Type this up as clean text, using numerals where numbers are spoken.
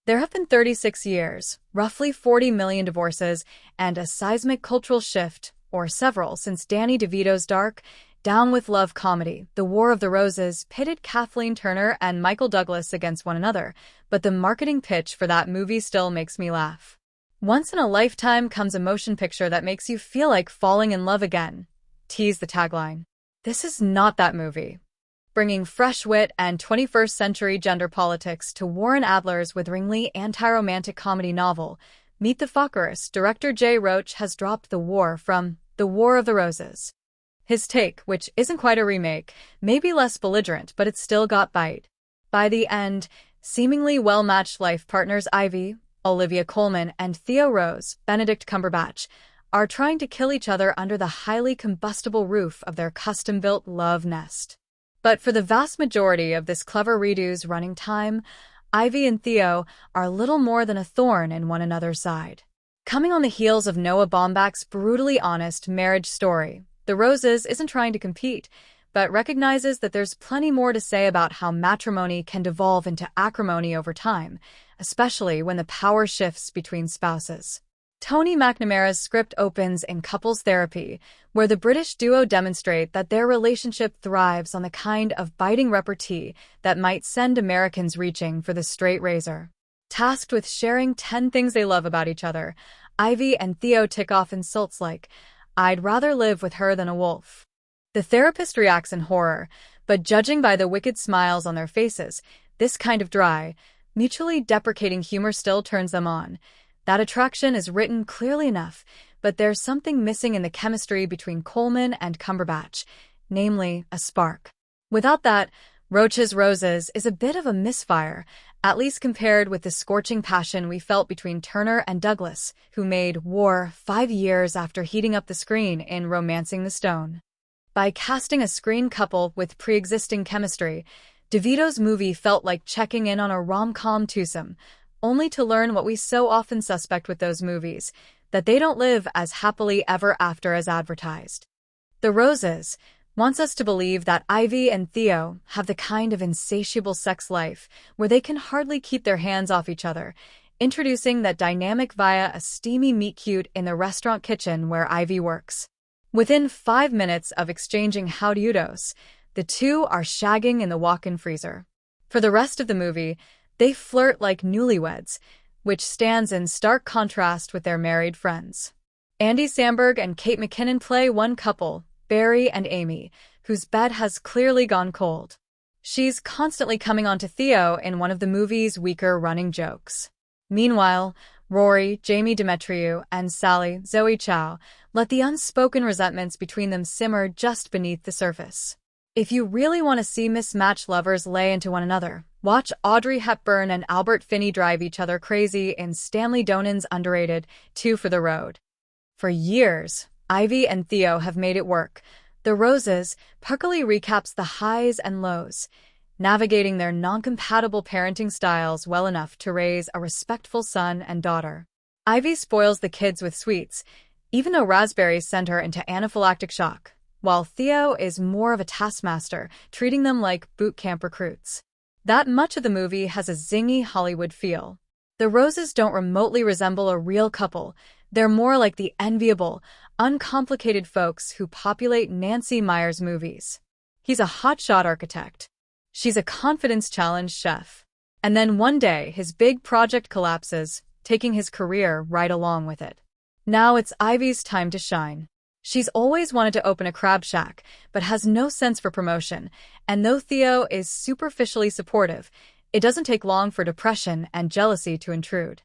There have been 36 years, roughly 40 million divorces, and a seismic cultural shift, or several, since Danny DeVito's dark, down-with-love comedy, The War of the Roses, pitted Kathleen Turner and Michael Douglas against one another, but the marketing pitch for that movie still makes me laugh. Once in a lifetime comes a motion picture that makes you feel like falling in love again. Tease the tagline. This is not that movie. Bringing fresh wit and 21st-century gender politics to Warren Adler's witheringly anti-romantic comedy novel, Meet the Fockers, director Jay Roach has dropped the war from The War of the Roses. His take, which isn't quite a remake, may be less belligerent, but it's still got bite. By the end, seemingly well-matched life partners Ivy, Olivia Colman, and Theo Rose, Benedict Cumberbatch, are trying to kill each other under the highly combustible roof of their custom-built love nest. But for the vast majority of this clever redo's running time, Ivy and Theo are little more than a thorn in one another's side. Coming on the heels of Noah Baumbach's brutally honest marriage story, The Roses isn't trying to compete, but recognizes that there's plenty more to say about how matrimony can devolve into acrimony over time, especially when the power shifts between spouses. Tony McNamara's script opens in Couples Therapy, where the British duo demonstrate that their relationship thrives on the kind of biting repartee that might send Americans reaching for the straight razor. Tasked with sharing 10 things they love about each other, Ivy and Theo tick off insults like, "I'd rather live with her than a wolf." The therapist reacts in horror, but judging by the wicked smiles on their faces, this kind of dry, mutually deprecating humor still turns them on. That attraction is written clearly enough, but there's something missing in the chemistry between Colman and Cumberbatch, namely, a spark. Without that, Roach's Roses is a bit of a misfire, at least compared with the scorching passion we felt between Turner and Douglas, who made war 5 years after heating up the screen in Romancing the Stone. By casting a screen couple with pre-existing chemistry, DeVito's movie felt like checking in on a rom-com twosome, only to learn what we so often suspect with those movies, that they don't live as happily ever after as advertised. The Roses wants us to believe that Ivy and Theo have the kind of insatiable sex life where they can hardly keep their hands off each other, introducing that dynamic via a steamy meet-cute in the restaurant kitchen where Ivy works. Within 5 minutes of exchanging howdy-dos, the two are shagging in the walk-in freezer. For the rest of the movie, they flirt like newlyweds, which stands in stark contrast with their married friends. Andy Samberg and Kate McKinnon play one couple, Barry and Amy, whose bed has clearly gone cold. She's constantly coming on to Theo in one of the movie's weaker running jokes. Meanwhile, Rory, Jamie Demetriou, and Sally, Zoe Chow, let the unspoken resentments between them simmer just beneath the surface. If you really want to see mismatched lovers lay into one another, watch Audrey Hepburn and Albert Finney drive each other crazy in Stanley Donen's underrated Two for the Road. For years, Ivy and Theo have made it work. The Roses puckily recaps the highs and lows, navigating their non-compatible parenting styles well enough to raise a respectful son and daughter. Ivy spoils the kids with sweets, even though raspberries send her into anaphylactic shock, while Theo is more of a taskmaster, treating them like boot camp recruits. That much of the movie has a zingy Hollywood feel. The Roses don't remotely resemble a real couple. They're more like the enviable, uncomplicated folks who populate Nancy Meyers' movies. He's a hotshot architect. She's a confidence-challenged chef. And then one day, his big project collapses, taking his career right along with it. Now it's Ivy's time to shine. She's always wanted to open a crab shack, but has no sense for promotion, and though Theo is superficially supportive, it doesn't take long for depression and jealousy to intrude.